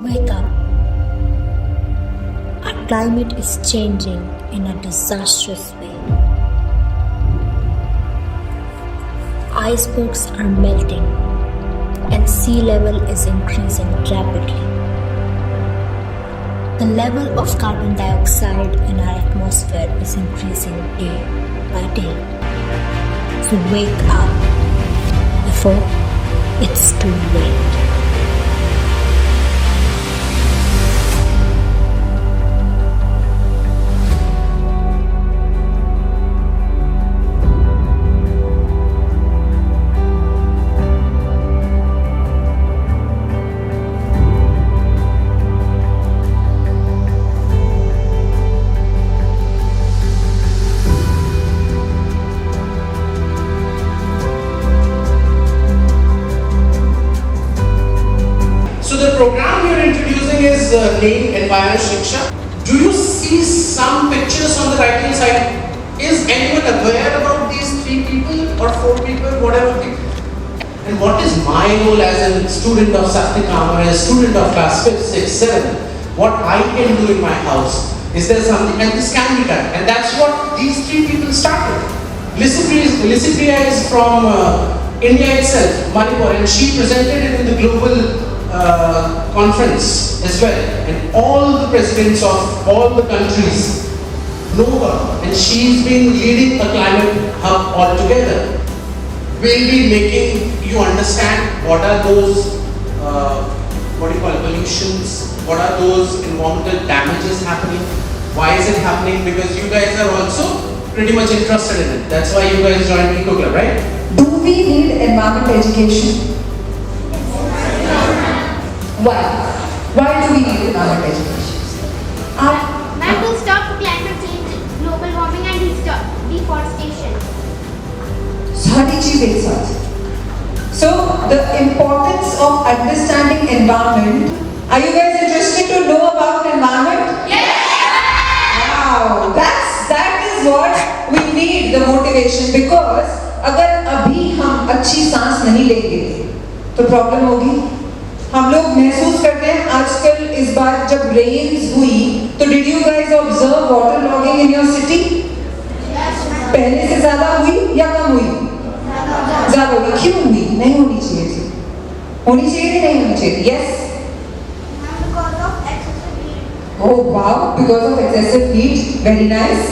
Wake up. Our climate is changing in a disastrous way. Icebergs are melting and sea level is increasing rapidly. The level of carbon dioxide in our atmosphere is increasing day by day. So wake up before it's too late. The program you're introducing is named Environment Shiksha. Do you see some pictures on the right hand side? Is anyone aware about these 3 people or 4 people, whatever people? And what is my role as a student of Satvikam or a student of class 5th, 6th, 7th? What I can do in my house? Is there something? And this can be done. And that's what these 3 people started. Lysipriya is from India itself, Manipur, and she presented it in the global conference as well, and all the presidents of all the countries know her, and she's been leading a climate hub altogether. We'll be making you understand what are those pollutions, what are those environmental damages happening, why is it happening, because you guys are also pretty much interested in it. That's why you guys joined Eco Club, right? Do we need environment education? Why? Why do we need environment education? That will stop climate change, global warming and deforestation. सारी चीज़ एक साथ. So the importance of understanding environment. Are you guys interested to know about environment? Yes. Wow, that is what we need, the motivation, because अगर अभी हम अच्छी सांस नहीं लेंगे तो प्रॉब्लम होगी. हम लोग महसूस करते हैं आजकल इस बार जब रेन्स हुई तो did you guys observe water logging in your city? पहले से ज्यादा हुई या कम हुई? ज्यादा हुई. क्यों हुई? नहीं होनी चाहिए थी. होनी चाहिए थी, नहीं होनी चाहिए? Yes. Because of excessive heat. Oh wow, because of excessive heat. Very nice.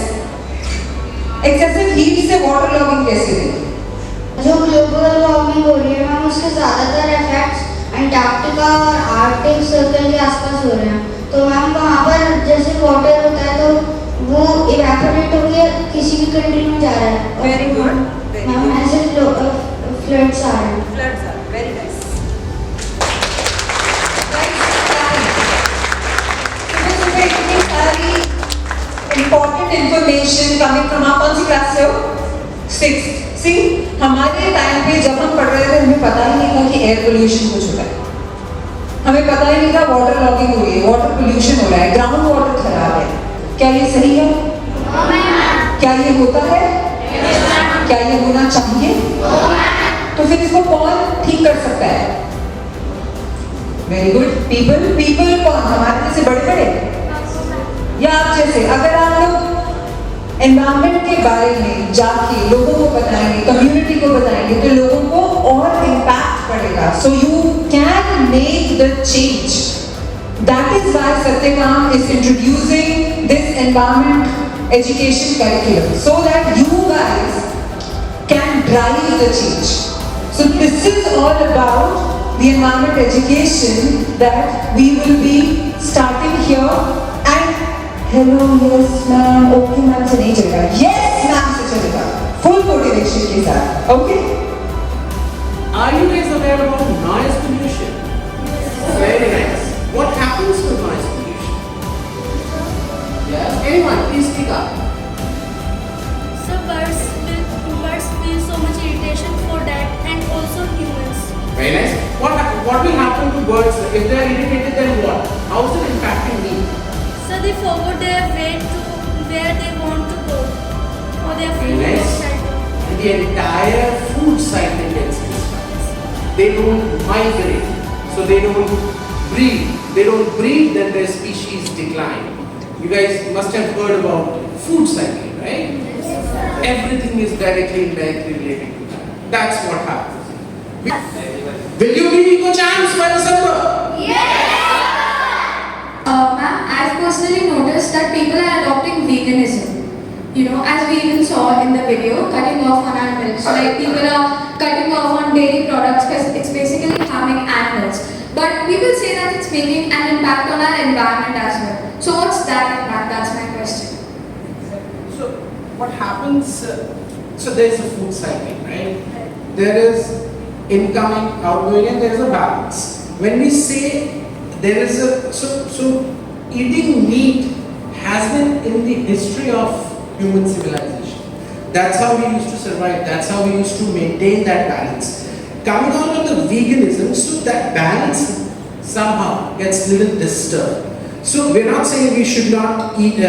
Excessive heat से वाटर लॉगिंग कैसे हुई? जो ग्लोबल वार्मिंग हो रही है मैम, उसके ज़्यादातर इफेक्ट्स अंटार्कटिका और आर्कटिक सर्कल के आसपास हो रहे हैं. तो मैम वहाँ पर जैसे वाटर होता है तो वो इवेपोरेट होकर किसी भी कंट्री में जा रहा है. Very good. मैम ऐसे फ्लड्स आ रहे हैं. Floods are very nice. सुबह इतनी सारी important information coming from आप कौन सी क्लास से हो? 6th. See, हमारे टाइम पे जब हम पढ़ रहे थे हमें पता ही नहीं था कि एयर पोल्यूशन कुछ होता है. हमें पता ही नहीं था वाटर लॉगिंग हो रही है, वाटर पोल्यूशन हो रहा है, ग्राउंड वाटर खराब है. क्या ये सही है? क्या ये होता है? क्या ये होना चाहिए? तो फिर इसको कौन ठीक कर सकता है? Very good. पीपल कौन? हमारे जैसे बड़े बड़े या आप जैसे? अगर आप लोग एनवायरनमेंट के बारे में जाके लोगों को बताएंगे, कम्युनिटी को बताएंगे, तो लोगों को और इम्पैक्ट पड़ेगा. So you can make the change. That is why Satyakam is introducing this environment education curriculum so that you guys can drive the change. So this is all about the environment education that we will be starting here. And hello, yes ma'am, okay ma'am से नहीं चलेगा, yes ma'am से चलेगा, full motivation के साथ. Okay? Are you guys aware about noise pollution? Very nice. What happens with noise pollution? Yes. Anyone, please speak up. So birds feel so much irritation for that, and also humans. Very nice. What will happen to birds if they are irritated? Then what? How is it impacting me? So they forgot their way to where they want to go, or their Very food nice. outside. And the entire food cycle gets destroyed. They don't migrate, so they don't breed. they don't breed, then their species decline. You guys must have heard about food cycle, right? Everything is directly and indirectly related to that. That's what happens. Will you be eco champs by December? Ma'am, I've personally noticed that people are adopting veganism. You know, as we even saw in the video, cutting off on our milk. So like people are cutting off on dairy products because it's basically harming animals. But people say that it's making an impact on our environment as well. So what's that impact? That's my question. So what happens, so there's a food cycle, right? There is incoming, outgoing, and there is a balance. When we say there is a, so eating meat has been in the history of human civilization. That's how we used to survive, that's how we used to maintain that balance. Coming out of the veganism, so that balance somehow gets a little disturbed. So we're not saying we should not eat,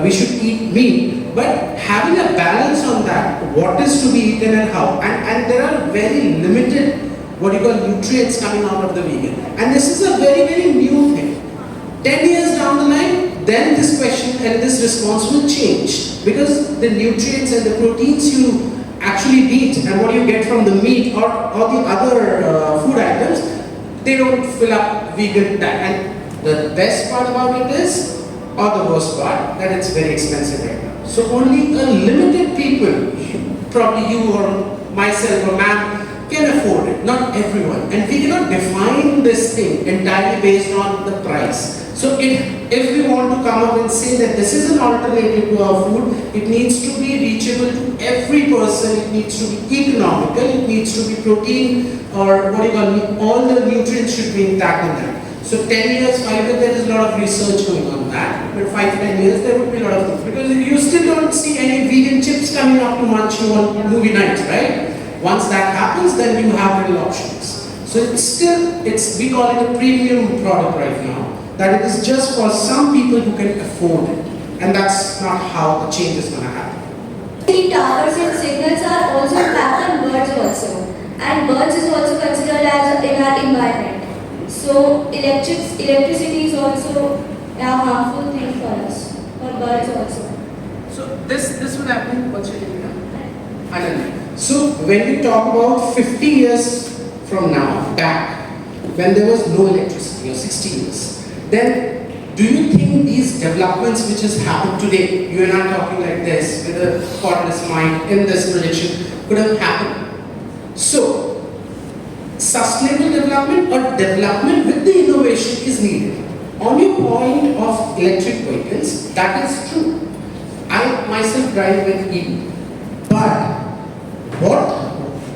we should eat meat, but having a balance on that, what is to be eaten and how. And there are very limited, what you call nutrients coming out of the vegan. And this is a very, very new thing. 10 years down the line, then this question and this response will change. Because the nutrients and the proteins you actually eat and what you get from the meat or the other food items, they don't fill up vegan diet. And the best part about it is, or the worst part, that it's very expensive right now. So only a limited people, probably you or myself or ma'am, can afford it, not everyone. And we cannot define this thing entirely based on the price. So if we want to come up and say that this is an alternative to our food, it needs to be reachable to every person, it needs to be economical, it needs to be protein or what you call, all the nutrients should be intact in that. So 10 years, 5 years, there is a lot of research going on that. But 5-10 years, there would be a lot of things. Because you still don't see any vegan chips coming up to munch you on movie nights, right? Once that happens, then you have little options. So it's still, we call it a premium product right now. That it is just for some people who can afford it. And that's not how the change is going to happen. The towers and signals are also impact on birds also. And birds is also considered as in our environment. So electricity is also a harmful thing for us, for birds also. So this would happen, what's your name now? Anand. So when we talk about 50 years from now, back, when there was no electricity, or 60 years, then do you think these developments which has happened today, you and I talking like this, with a thoughtless mind in this projection, could have happened? So, sustainable development or development with the innovation is needed. On your point of electric vehicles, that is true. I myself drive an EV. But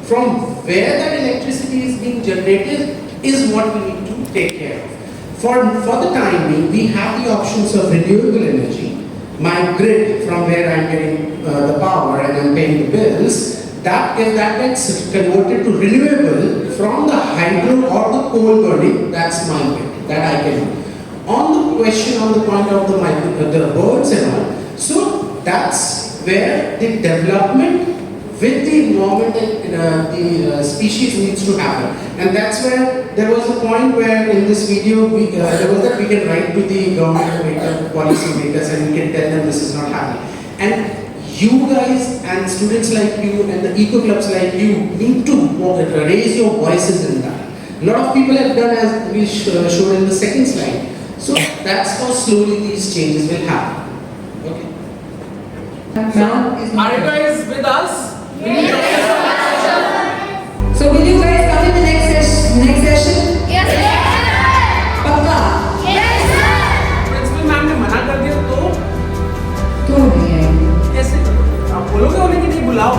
from where that electricity is being generated is what we need to take care of. For the time being, we have the options of renewable energy, my grid from where I'm getting the power and I'm paying the bills, that if that gets converted to renewable from the hydro or the coal burning, that's my bit, that I can do. On the question, on the point of the birds and all, so that's where the development with the environment and the species needs to happen. And that's where there was a point where in this video, there was that we can write to the government policy makers and we can tell them this is not happening. And you guys and students like you and the eco clubs like you need to raise your voices in that. A lot of people have done as we showed in the second slide. So that's how slowly these changes will happen. Okay. Ma'am, Are you guys with us? so will you guys come in the next session? Yes, sir. Pakka? Yes, sir. Principal ma'am ने मना कर दिया तो क्यों नहीं आएंगे? कैसे? आप बोलोगे उन्हें कि नहीं बुलाओ?